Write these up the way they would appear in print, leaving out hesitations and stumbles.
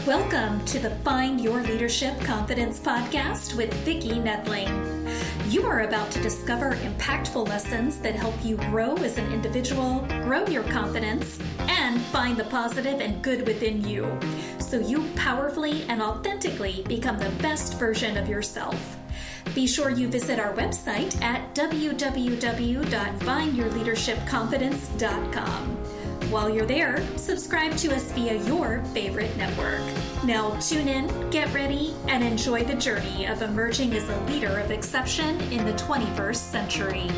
Welcome to the Find Your Leadership Confidence podcast with Vicki Noethling. You are about to discover impactful lessons that help you grow as an individual, grow your confidence, and find the positive and good within you, so you powerfully and authentically become the best version of yourself. Be sure you visit our website at www.findyourleadershipconfidence.com. While you're there, subscribe to us via your favorite network. Now tune in, get ready, and enjoy the journey of emerging as a leader of exception in the 21st century.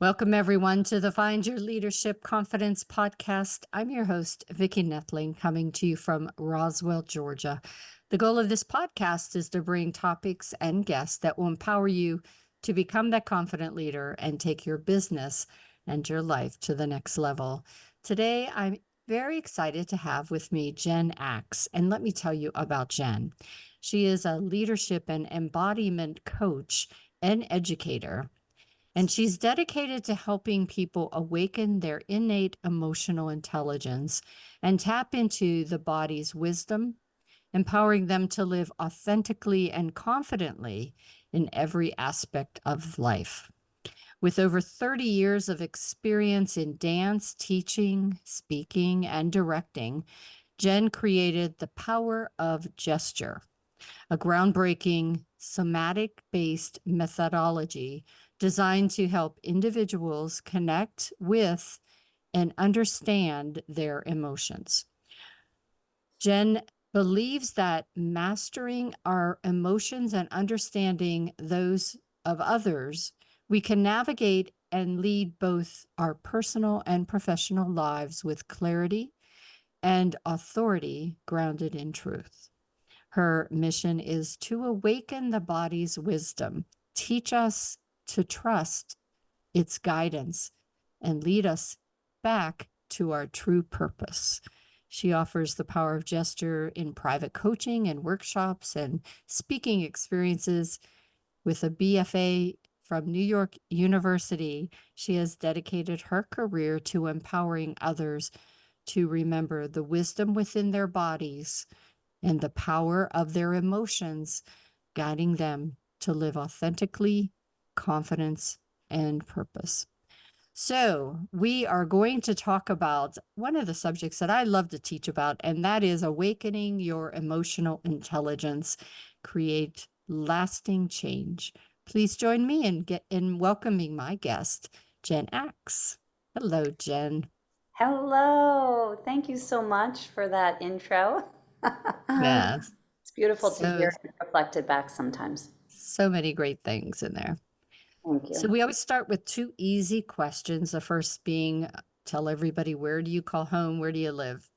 Welcome, everyone, to the Find Your Leadership Confidence podcast. I'm your host, Vicki Noethling, coming to you from Roswell, Georgia. The goal of this podcast is to bring topics and guests that will empower you to become that confident leader and take your business and your life to the next level. Today, I'm very excited to have with me Jen Aks, and let me tell you about Jen. She is a leadership and embodiment coach and educator, and she's dedicated to helping people awaken their innate emotional intelligence and tap into the body's wisdom, empowering them to live authentically and confidently in every aspect of life. With over 30 years of experience in dance, teaching, speaking, and directing, Jen created The Power of Gesture, a groundbreaking somatic-based methodology designed to help individuals connect with and understand their emotions. Jen believes that mastering our emotions and understanding those of others, we can navigate and lead both our personal and professional lives with clarity and authority grounded in truth. Her mission is to awaken the body's wisdom, teach us to trust its guidance, and lead us back to our true purpose. She offers the power of gesture in private coaching and workshops and speaking experiences. With a BFA from New York University, she has dedicated her career to empowering others to remember the wisdom within their bodies and the power of their emotions, guiding them to live authentically, confidence, and purpose. So we are going to talk about one of the subjects that I love to teach about, and that is awakening your emotional intelligence, create lasting change. Please join me in welcoming my guest, Jen Aks. Hello, Jen. Hello. Thank you so much for that intro. Yes. It's beautiful to hear it reflected back sometimes. So many great things in there. Thank you. So we always start with two easy questions. The first being, tell everybody, where do you call home? Where do you live?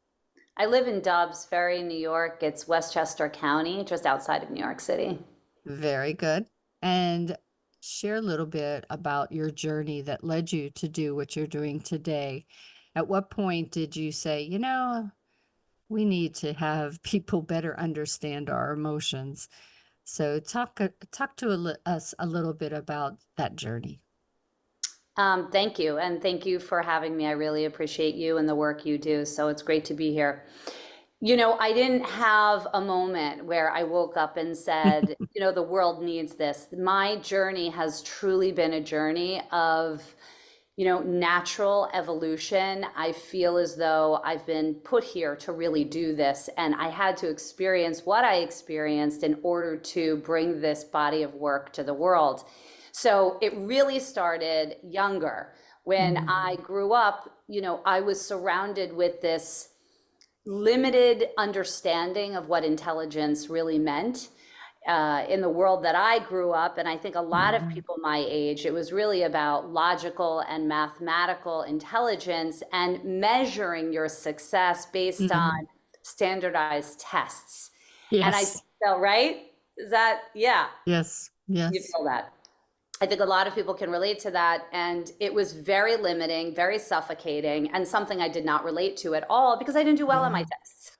I live in Dobbs Ferry, New York. It's Westchester County, just outside of New York City. Very good. And share a little bit about your journey that led you to do what you're doing today. At what point did you say, we need to have people better understand our emotions? So talk to us a little bit about that journey. Thank you. And thank you for having me. I really appreciate you and the work you do. So it's great to be here. I didn't have a moment where I woke up and said, the world needs this. My journey has truly been a journey of, natural evolution. I feel as though I've been put here to really do this. And I had to experience what I experienced in order to bring this body of work to the world. So it really started younger. When I grew up, I was surrounded with this limited understanding of what intelligence really meant. In the world that I grew up, and I think a lot of people my age, it was really about logical and mathematical intelligence and measuring your success based on standardized tests. Yes. And I felt, right? Is that, yeah. Yes. You feel that. I think a lot of people can relate to that. And it was very limiting, very suffocating, and something I did not relate to at all because I didn't do well on my tests.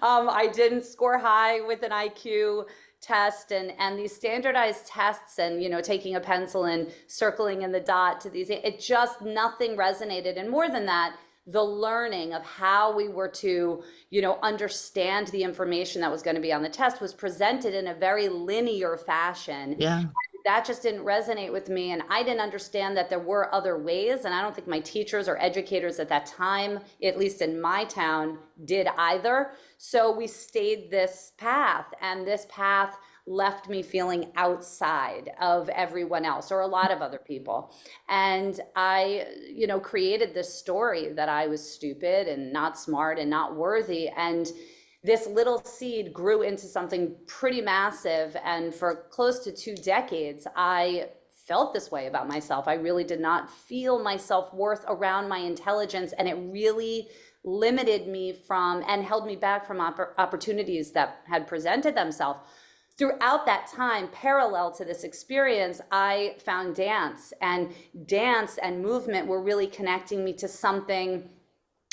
I didn't score high with an IQ test and these standardized tests and, taking a pencil and circling in the dot to these, it just, nothing resonated. And more than that, the learning of how we were to, understand the information that was going to be on the test was presented in a very linear fashion. Yeah. That just didn't resonate with me. And I didn't understand that there were other ways. And I don't think my teachers or educators at that time, at least in my town, did either. So we stayed this path, and this path left me feeling outside of everyone else or a lot of other people. And I, created this story that I was stupid and not smart and not worthy. And this little seed grew into something pretty massive. And for close to 2 decades, I felt this way about myself. I really did not feel my self-worth around my intelligence. And it really limited me from and held me back from opportunities that had presented themselves. Throughout that time, parallel to this experience, I found dance and movement were really connecting me to something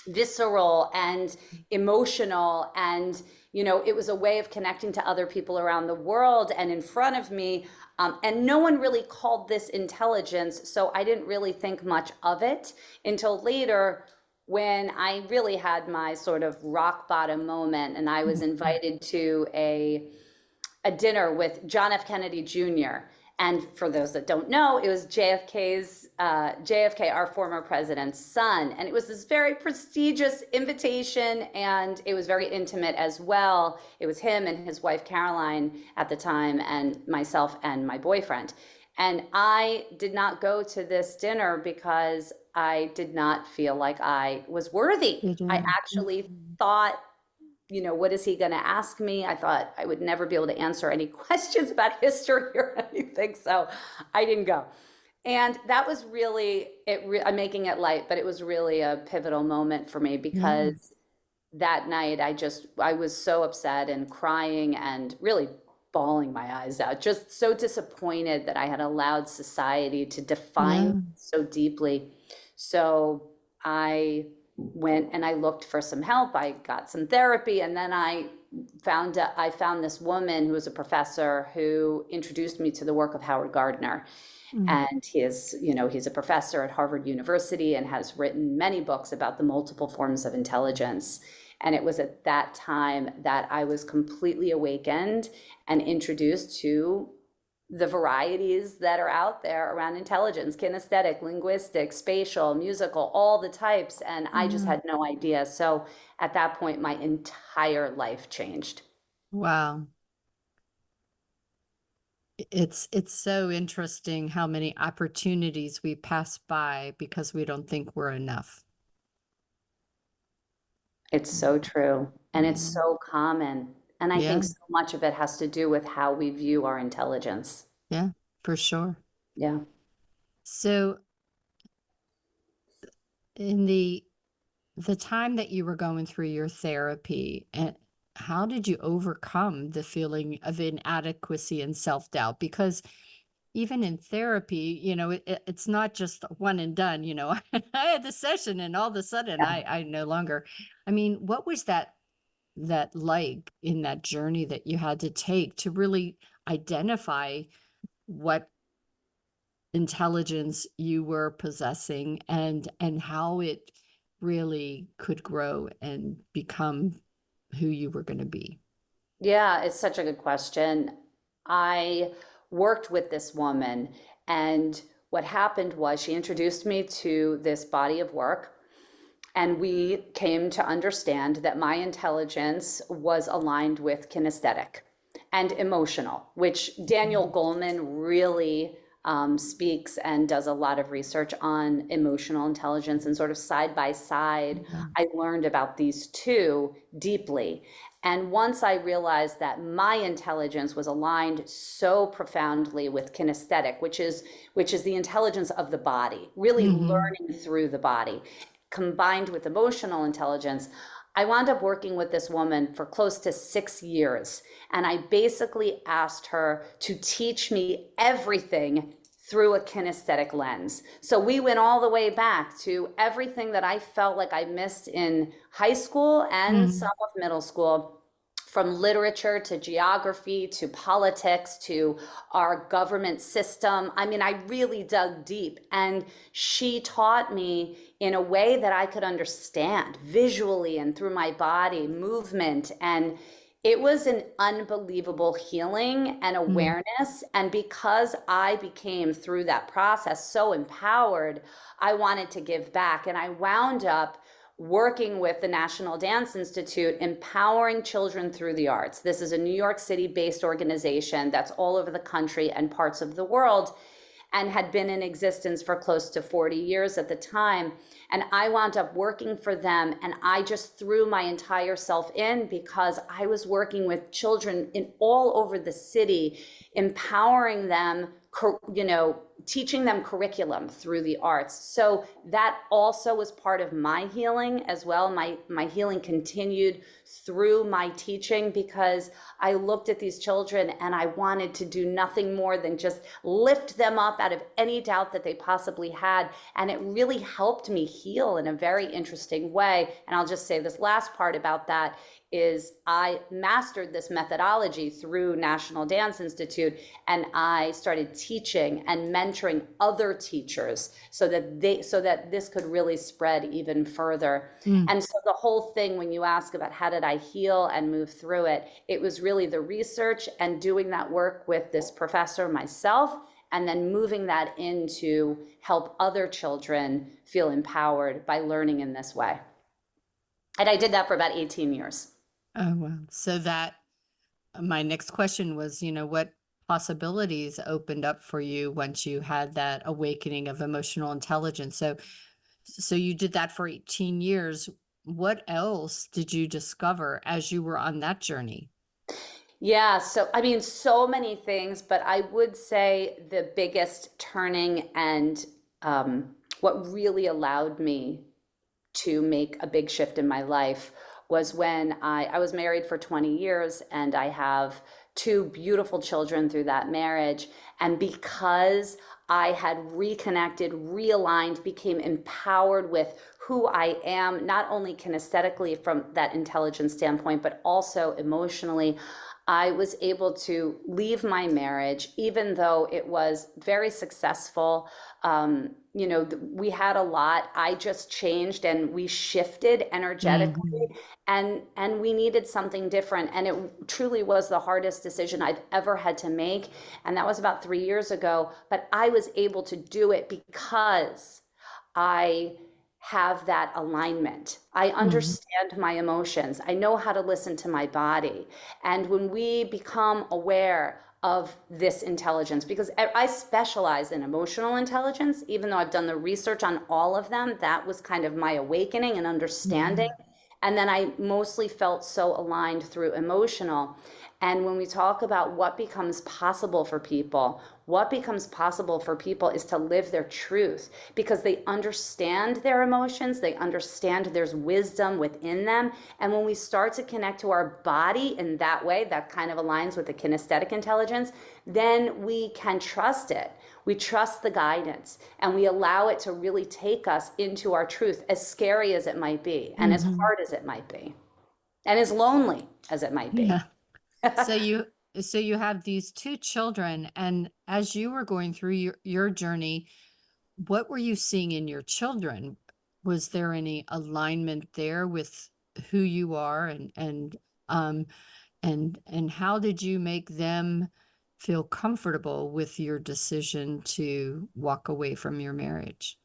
visceral and emotional. And, it was a way of connecting to other people around the world and in front of me. And no one really called this intelligence. So I didn't really think much of it until later, when I really had my sort of rock bottom moment, and I was invited to a dinner with John F. Kennedy Jr. And for those that don't know, it was JFK, our former president's son. And it was this very prestigious invitation, and it was very intimate as well. It was him and his wife, Caroline, at the time, and myself and my boyfriend. And I did not go to this dinner because I did not feel like I was worthy. I actually thought, what is he going to ask me? I thought I would never be able to answer any questions about history or anything. So I didn't go. And that was really, I'm making it light, but it was really a pivotal moment for me, because that night I was so upset and crying and really bawling my eyes out, just so disappointed that I had allowed society to define so deeply. So I went and I looked for some help. I got some therapy, and then I found this woman who was a professor who introduced me to the work of Howard Gardner. And he's a professor at Harvard University and has written many books about the multiple forms of intelligence. And it was at that time that I was completely awakened and introduced to the varieties that are out there around intelligence: kinesthetic, linguistic, spatial, musical, all the types. And I just had no idea. So at that point, my entire life changed. Wow. It's so interesting how many opportunities we pass by because we don't think we're enough. It's so true. And it's so common. And I think so much of it has to do with how we view our intelligence. Yeah, for sure. Yeah. So in the time that you were going through your therapy, and how did you overcome the feeling of inadequacy and self-doubt? Because even in therapy, it's not just one and done. I had the session and all of a sudden I no longer, what was that like in that journey that you had to take to really identify what intelligence you were possessing and how it really could grow and become who you were going to be? Yeah, it's such a good question. I worked with this woman, and what happened was she introduced me to this body of work, and we came to understand that my intelligence was aligned with kinesthetic and emotional, which Daniel Goleman really speaks and does a lot of research on emotional intelligence, and sort of side by side, I learned about these two deeply. And once I realized that my intelligence was aligned so profoundly with kinesthetic, which is the intelligence of the body, really learning through the body, combined with emotional intelligence, I wound up working with this woman for close to 6 years. And I basically asked her to teach me everything through a kinesthetic lens. So we went all the way back to everything that I felt like I missed in high school and some of middle school from literature to geography to politics to our government system. I mean, I really dug deep, and she taught me in a way that I could understand visually and through my body, movement, and it was an unbelievable healing and awareness. And because I became, through that process, so empowered, I wanted to give back. And I wound up working with the National Dance Institute, empowering children through the arts. This is a New York City-based organization that's all over the country and parts of the world, and had been in existence for close to 40 years at the time. And I wound up working for them, and I just threw my entire self in because I was working with children in all over the city, empowering them, teaching them curriculum through the arts. So that also was part of my healing as well. My healing continued through my teaching because I looked at these children and I wanted to do nothing more than just lift them up out of any doubt that they possibly had. And it really helped me heal in a very interesting way. And I'll just say this last part about that is I mastered this methodology through National Dance Institute, and I started teaching and mentoring other teachers so that this could really spread even further. And so the whole thing, when you ask about how did I heal and move through it, it was really the research and doing that work with this professor myself, and then moving that into help other children feel empowered by learning in this way. And I did that for about 18 years. Oh, wow. So that my next question was, what possibilities opened up for you once you had that awakening of emotional intelligence? So you did that for 18 years. What else did you discover as you were on that journey? Yeah, so I mean, so many things, but I would say the biggest turning and what really allowed me to make a big shift in my life was when I was married for 20 years, and I have 2 beautiful children through that marriage. And because I had reconnected, realigned, became empowered with who I am, not only kinesthetically from that intelligence standpoint, but also emotionally, I was able to leave my marriage, even though it was very successful. We had a lot. I just changed and we shifted energetically, and we needed something different. And it truly was the hardest decision I've ever had to make. And that was about 3 years ago. But I was able to do it because I have that alignment. I understand my emotions. I know how to listen to my body. And when we become aware of this intelligence, because I specialize in emotional intelligence, even though I've done the research on all of them, that was kind of my awakening and understanding. And then I mostly felt so aligned through emotional. And when we talk about what becomes possible for people, what becomes possible for people is to live their truth, because they understand their emotions, they understand there's wisdom within them. And when we start to connect to our body in that way, that kind of aligns with the kinesthetic intelligence, then we can trust it. We trust the guidance, and we allow it to really take us into our truth, as scary as it might be, and as hard as it might be, and as lonely as it might be. Yeah. So you have these 2 children, and as you were going through your journey, what were you seeing in your children? Was there any alignment there with who you are, and how did you make them feel comfortable with your decision to walk away from your marriage?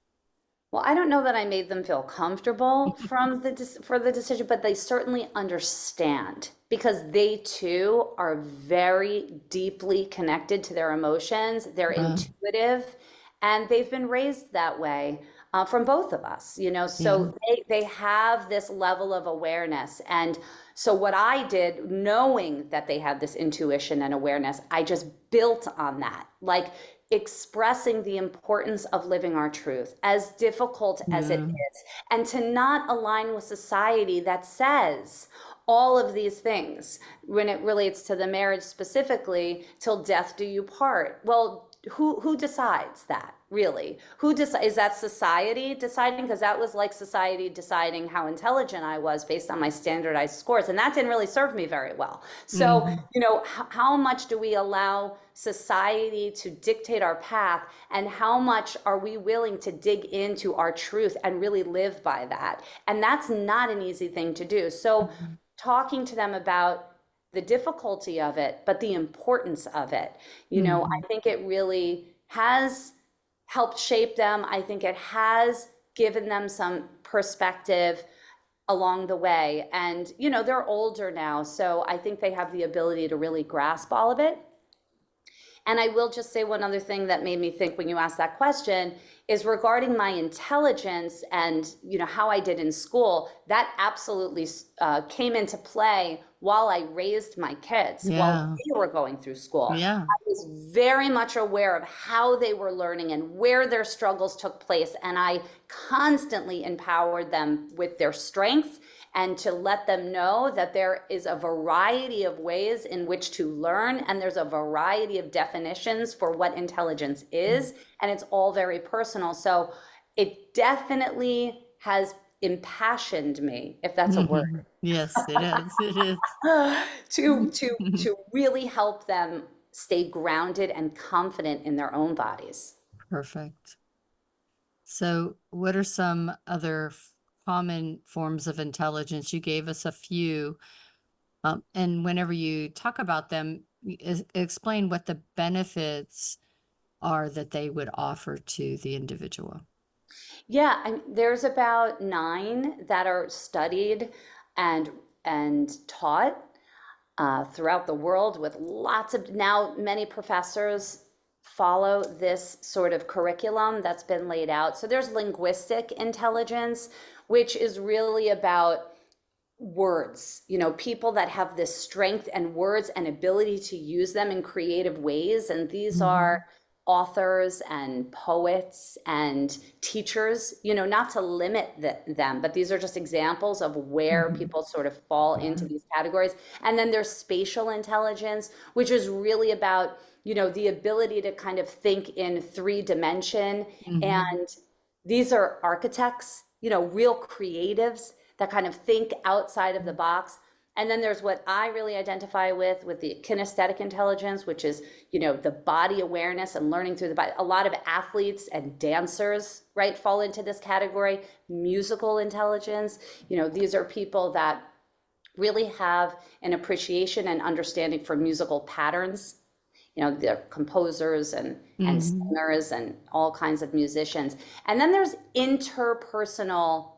Well, I don't know that I made them feel comfortable for the decision, but they certainly understand, because they too are very deeply connected to their emotions. They're intuitive, and they've been raised that way from both of us, so they have this level of awareness. And so what I did, knowing that they had this intuition and awareness, I just built on that, like expressing the importance of living our truth, as difficult as it is, and to not align with society that says all of these things when it relates to the marriage specifically, till death do you part. Well, who decides that, really? Is that society deciding? Because that was like society deciding how intelligent I was based on my standardized scores, and that didn't really serve me very well. So, how much do we allow society to dictate our path, and how much are we willing to dig into our truth and really live by that? And that's not an easy thing to do. So, talking to them about the difficulty of it, but the importance of it. I think it really has helped shape them. I think it has given them some perspective along the way. And, they're older now, so I think they have the ability to really grasp all of it. And I will just say one other thing that made me think when you asked that question is regarding my intelligence and, how I did in school. That absolutely came into play while I raised my kids, while they were going through school. I was very much aware of how they were learning and where their struggles took place. And I constantly empowered them with their strengths and to let them know that there is a variety of ways in which to learn, and there's a variety of definitions for what intelligence is, and it's all very personal. So it definitely has impassioned me, if that's a word. Yes, it is. It is. to really help them stay grounded and confident in their own bodies. Perfect. So what are some other common forms of intelligence? You gave us a few. And whenever you talk about them, explain what the benefits are that they would offer to the individual. Yeah, there's about 9 that are studied and taught throughout the world with lots of, now many professors follow this sort of curriculum that's been laid out. So there's linguistic intelligence, which is really about words, people that have this strength and words and ability to use them in creative ways. And these are authors and poets and teachers, not to limit them, but these are just examples of where people sort of fall into these categories. And then there's spatial intelligence, which is really about, the ability to kind of think in 3 dimension. And these are architects, real creatives that kind of think outside of the box. And then there's what I really identify with the kinesthetic intelligence, which is, the body awareness and learning through the body. A lot of athletes and dancers, right, fall into this category. Musical intelligence, these are people that really have an appreciation and understanding for musical patterns. They're composers and singers and all kinds of musicians. And then there's interpersonal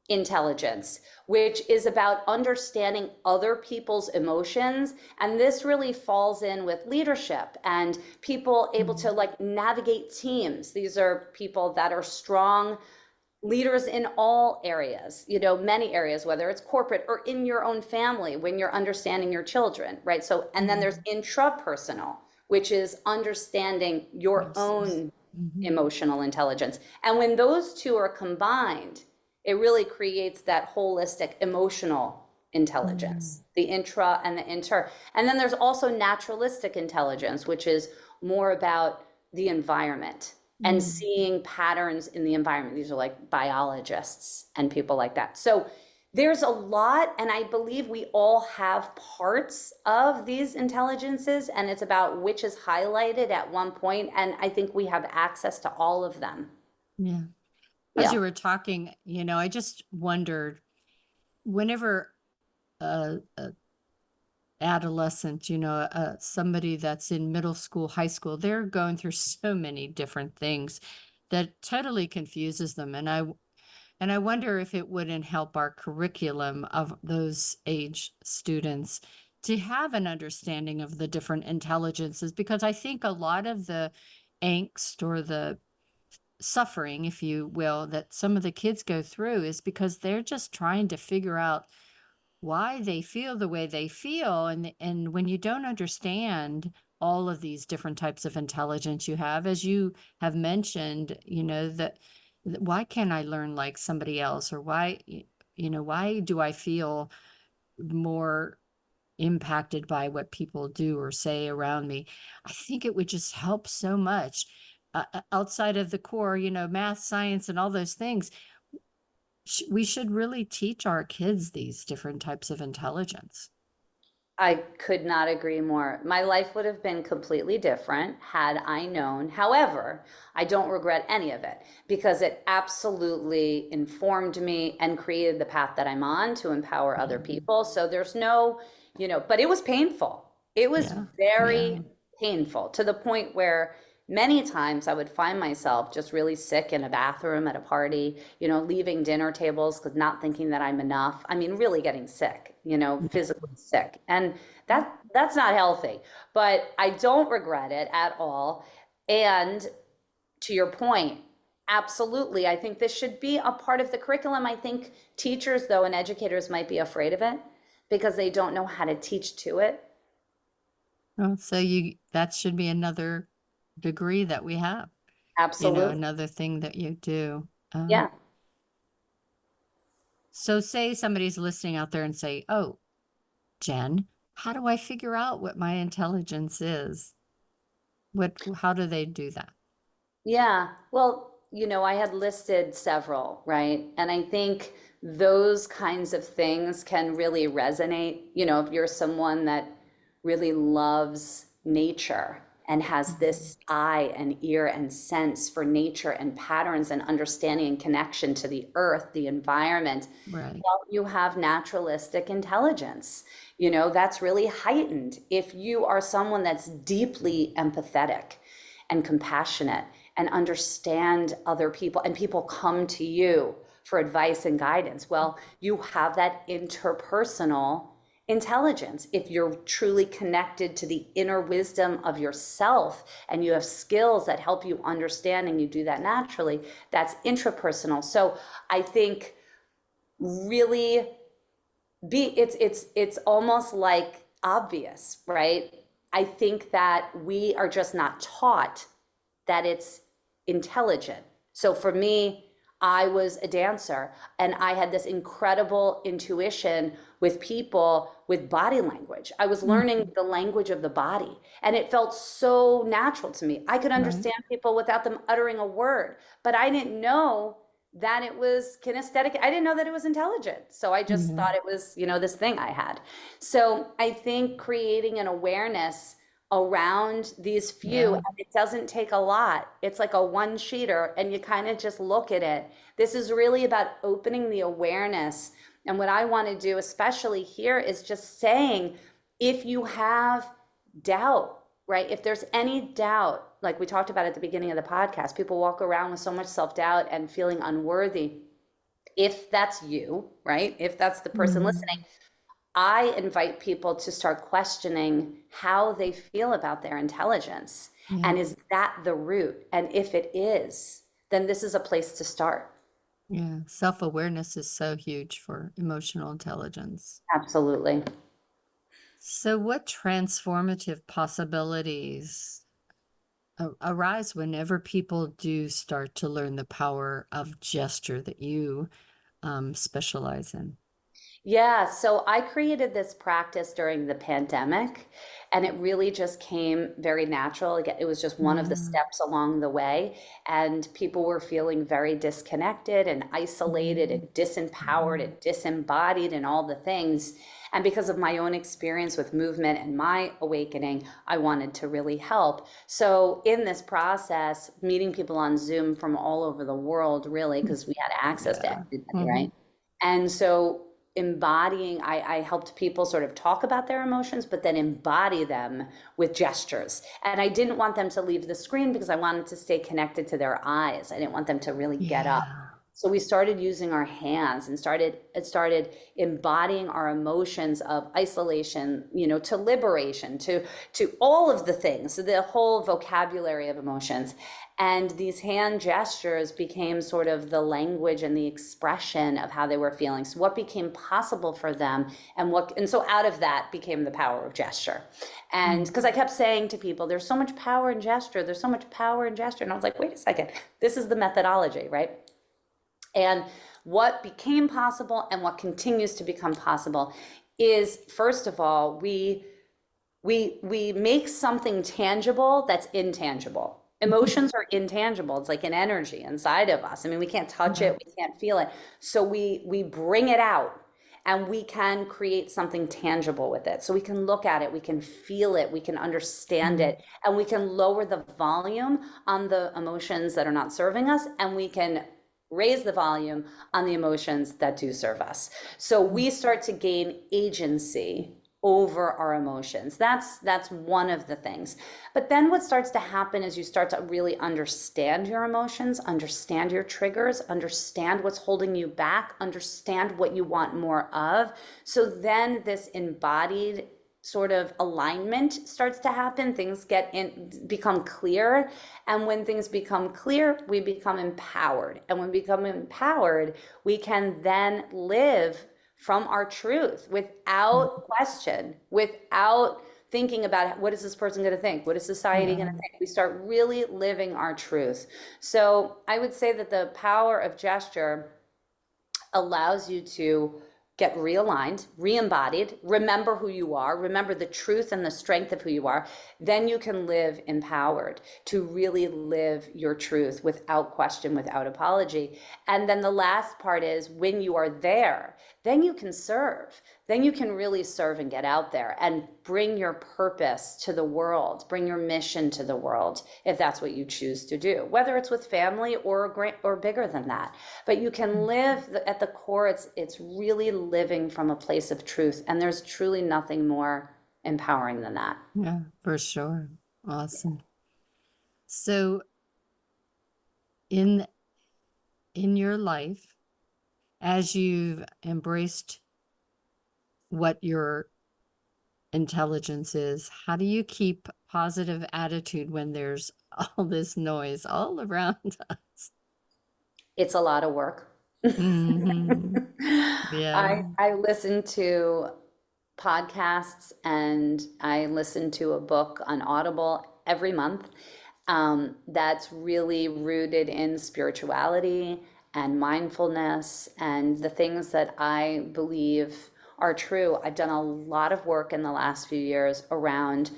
intelligence, which is about understanding other people's emotions. And this really falls in with leadership and people able to navigate teams. These are people that are strong leaders in all areas, many areas, whether it's corporate or in your own family, when you're understanding your children, right? So, and then there's intrapersonal, which is understanding your own emotional intelligence. And when those two are combined, it really creates that holistic emotional intelligence, the intra and the inter. And then there's also naturalistic intelligence, which is more about the environment and seeing patterns in the environment. These are like biologists and people like that. So there's a lot, and I believe we all have parts of these intelligences, and it's about which is highlighted at one point, and I think we have access to all of them. Yeah. As you were talking, I just wondered, whenever a adolescent, somebody that's in middle school, high school, they're going through so many different things that totally confuses them. And I wonder if it wouldn't help our curriculum of those age students to have an understanding of the different intelligences, because I think a lot of the angst or the suffering, if you will, that some of the kids go through is because they're just trying to figure out why they feel the way they feel. And when you don't understand all of these different types of intelligence you have, as you have mentioned, that why can't I learn like somebody else? Or why do I feel more impacted by what people do or say around me. I think it would just help so much outside of the core, math, science, and all those things. We should really teach our kids these different types of intelligence. I could not agree more. My life would have been completely different had I known. However, I don't regret any of it because it absolutely informed me and created the path that I'm on to empower other people. So there's no, but it was painful. It was very painful to the point where many times I would find myself just really sick in a bathroom at a party, leaving dinner tables because not thinking that I'm enough. I mean, really getting sick, physically sick. And that's not healthy, but I don't regret it at all. And to your point, absolutely, I think this should be a part of the curriculum. I think teachers, though, and educators might be afraid of it because they don't know how to teach to it. Oh, so that should be another degree that we have. Absolutely. Another thing that you do. Yeah. So say somebody's listening out there and say, oh, Jen, how do I figure out what my intelligence is? How do they do that? Yeah. Well, I had listed several, right? And I think those kinds of things can really resonate. If you're someone that really loves nature and has this eye and ear and sense for nature and patterns and understanding and connection to the earth, the environment, right. Well, you have naturalistic intelligence. That's really heightened. If you are someone that's deeply empathetic and compassionate and understand other people, and people come to you for advice and guidance, well, you have that interpersonal intelligence. If you're truly connected to the inner wisdom of yourself and you have skills that help you understand and you do that naturally, that's intrapersonal. So I think really it's almost like obvious, right? I think that we are just not taught that it's intelligent. So for me, I was a dancer and I had this incredible intuition with people with body language. I was learning the language of the body and it felt so natural to me. I could understand people without them uttering a word, but I didn't know that it was kinesthetic. I didn't know that it was intelligent. So I just thought it was, this thing I had. So I think creating an awareness around these few, and it doesn't take a lot. It's like a one-sheeter and you kind of just look at it. This is really about opening the awareness. And what I want to do, especially here, is just saying, if you have doubt, right? If there's any doubt, like we talked about at the beginning of the podcast, people walk around with so much self-doubt and feeling unworthy. If that's you, right? If that's the person listening, I invite people to start questioning how they feel about their intelligence. And is that the root? And if it is, then this is a place to start. Yeah, self-awareness is so huge for emotional intelligence. Absolutely. So what transformative possibilities arise whenever people do start to learn the power of gesture that you specialize in? Yeah, so I created this practice during the pandemic, and it really just came very natural. Again, it was just one of the steps along the way, and people were feeling very disconnected and isolated and disempowered and disembodied and all the things. And because of my own experience with movement and my awakening, I wanted to really help. So in this process, meeting people on Zoom from all over the world, really, because we had access to everybody, right? And so embodying, I helped people sort of talk about their emotions, but then embody them with gestures. And I didn't want them to leave the screen because I wanted to stay connected to their eyes. I didn't want them to really get up. So we started using our hands and started embodying our emotions of isolation, to liberation, to all of the things, so the whole vocabulary of emotions. And these hand gestures became sort of the language and the expression of how they were feeling. So what became possible for them and so out of that became the power of gesture. And because I kept saying to people, there's so much power in gesture, there's so much power in gesture. And I was like, wait a second, this is the methodology, right? And what became possible and what continues to become possible is, first of all, we make something tangible that's intangible. Emotions are intangible. It's like an energy inside of us. I mean, we can't touch Yeah. it, we can't feel it. So we bring it out and we can create something tangible with it. So we can look at it, we can feel it, we can understand it, and we can lower the volume on the emotions that are not serving us, and we can raise the volume on the emotions that do serve us. So we start to gain agency over our emotions. That's one of the things. But then what starts to happen is you start to really understand your emotions, understand your triggers, understand what's holding you back, understand what you want more of. So then this embodied sort of alignment starts to happen. Things become clear. And when things become clear, we become empowered. And when we become empowered, we can then live from our truth without question, without thinking about what is this person going to think? What is society going to think? We start really living our truth. So I would say that the power of gesture allows you to get realigned, re-embodied, remember who you are, remember the truth and the strength of who you are. Then you can live empowered to really live your truth without question, without apology. And then the last part is when you are there, then you can serve. Then you can really serve and get out there and bring your purpose to the world, bring your mission to the world, if that's what you choose to do, whether it's with family or bigger than that. But you can live at the core, it's really living from a place of truth. And there's truly nothing more empowering than that. Yeah, for sure. Awesome. So in your life, as you've embraced what your intelligence is, how do you keep positive attitude when there's all this noise all around us? It's a lot of work. Yeah. I listen to podcasts and I listen to a book on Audible every month that's really rooted in spirituality and mindfulness and the things that I believe are true. I've done a lot of work in the last few years around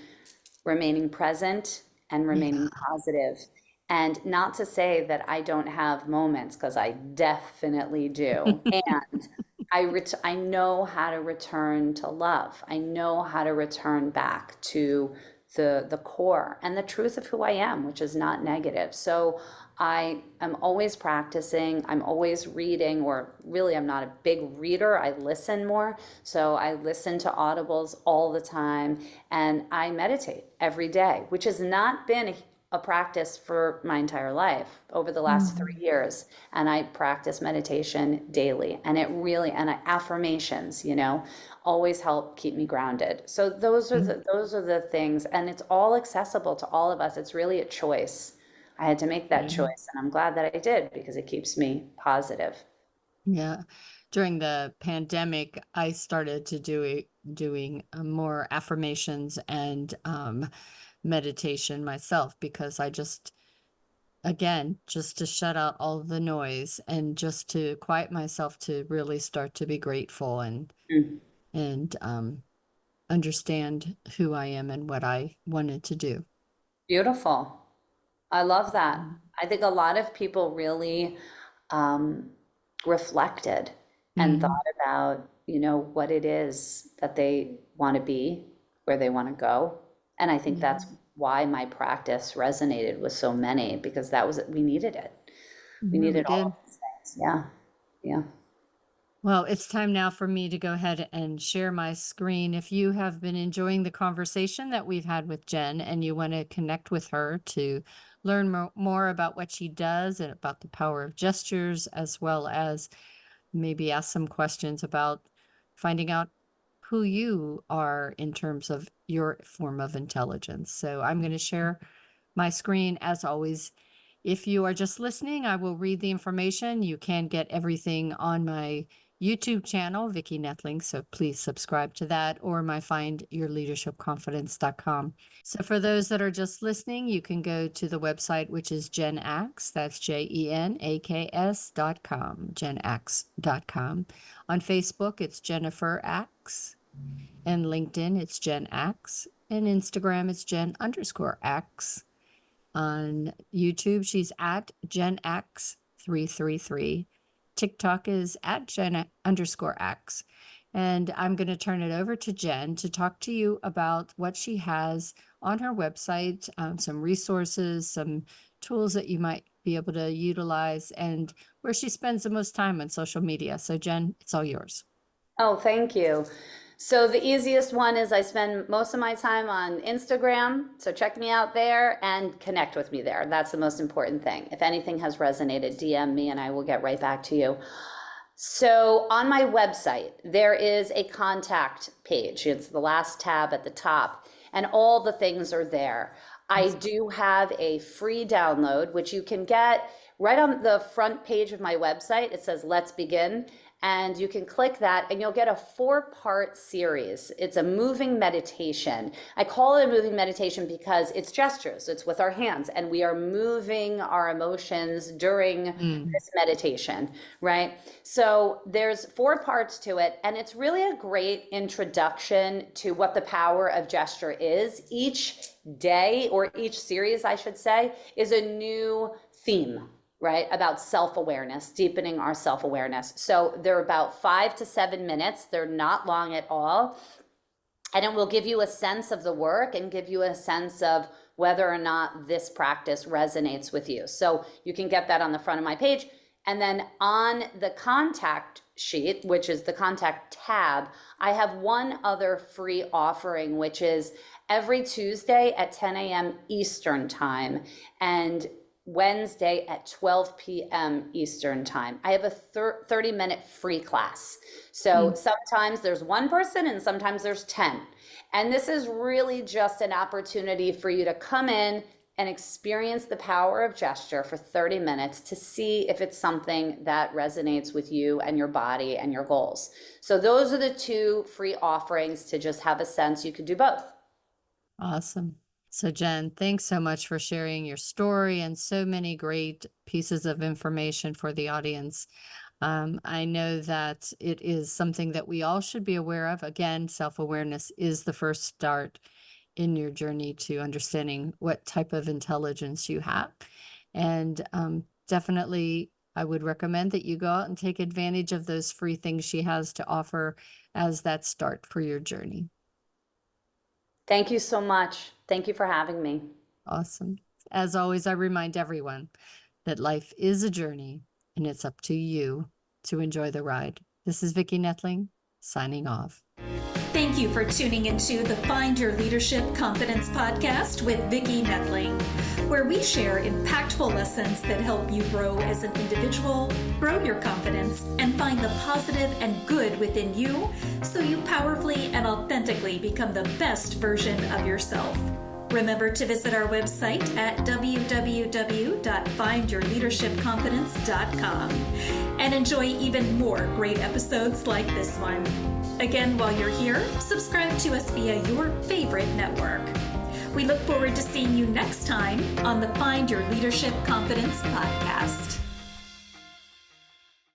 remaining present and remaining positive. And not to say that I don't have moments, because I definitely do. And I know how to return to love. I know how to return back to the core and the truth of who I am, which is not negative. So I am always practicing. I'm always reading, or really, I'm not a big reader. I listen more. So I listen to audibles all the time, and I meditate every day, which has not been a practice for my entire life over the last 3 years. And I practice meditation daily, and affirmations, always help keep me grounded. So those are the things, and it's all accessible to all of us. It's really a choice. I had to make that choice, and I'm glad that I did, because it keeps me positive. Yeah. During the pandemic, I started to doing more affirmations and meditation myself, because I just to shut out all the noise and just to quiet myself to really start to be grateful and understand who I am and what I wanted to do. Beautiful. I love that. I think a lot of people really reflected and thought about, what it is that they want to be, where they want to go. And I think that's why my practice resonated with so many, because we needed it. We needed all of these things. Yeah. Yeah. Well, it's time now for me to go ahead and share my screen. If you have been enjoying the conversation that we've had with Jen and you want to connect with her to learn more about what she does and about the power of gestures, as well as maybe ask some questions about finding out who you are in terms of your form of intelligence. So I'm going to share my screen as always. If you are just listening, I will read the information. You can get everything on my YouTube channel, Vicki Noethling. So please subscribe to that, or my findyourleadershipconfidence.com. So for those that are just listening, you can go to the website, which is Jen Aks. That's JenAks.com, JenAks.com. On Facebook, it's Jennifer Aks. And LinkedIn, it's Jen Aks. And Instagram, it's Jen_Aks. On YouTube, she's at Jen Aks 333. TikTok is at Jen_Aks. And I'm going to turn it over to Jen to talk to you about what she has on her website, some resources, some tools that you might be able to utilize, and where she spends the most time on social media. So Jen, it's all yours. Oh, thank you. So the easiest one is I spend most of my time on Instagram. So check me out there and connect with me there. That's the most important thing. If anything has resonated, DM me and I will get right back to you. So on my website, there is a contact page. It's the last tab at the top, and all the things are there. I do have a free download, which you can get right on the front page of my website. It says, Let's Begin. And you can click that and you'll get a 4-part series. It's a moving meditation. I call it a moving meditation because it's gestures. It's with our hands and we are moving our emotions during this meditation, right? So there's 4 parts to it, and it's really a great introduction to what the power of gesture is. Each day, or each series, I should say, is a new theme, right? About self-awareness, deepening our self-awareness. So they're about 5 to 7 minutes. They're not long at all. And it will give you a sense of the work and give you a sense of whether or not this practice resonates with you. So you can get that on the front of my page. And then on the contact sheet, which is the contact tab, I have one other free offering, which is every Tuesday at 10 a.m. Eastern time, and Wednesday at 12 p.m. Eastern time. I have a 30-minute free class. So sometimes there's one person and sometimes there's 10. And this is really just an opportunity for you to come in and experience the power of gesture for 30 minutes to see if it's something that resonates with you and your body and your goals. So those are the 2 free offerings to just have a sense you could do both. Awesome. So Jen, thanks so much for sharing your story and so many great pieces of information for the audience. I know that it is something that we all should be aware of. Again, self-awareness is the first start in your journey to understanding what type of intelligence you have. And definitely, I would recommend that you go out and take advantage of those free things she has to offer as that start for your journey. Thank you so much. Thank you for having me. Awesome. As always, I remind everyone that life is a journey and it's up to you to enjoy the ride. This is Vicki Noethling signing off. Thank you for tuning into the Find Your Leadership Confidence podcast with Vicki Noethling, where we share impactful lessons that help you grow as an individual, grow your confidence, and find the positive and good within you so you powerfully and authentically become the best version of yourself. Remember to visit our website at www.findyourleadershipconfidence.com and enjoy even more great episodes like this one. Again, while you're here, subscribe to us via your favorite network. We look forward to seeing you next time on the Find Your Leadership Confidence podcast.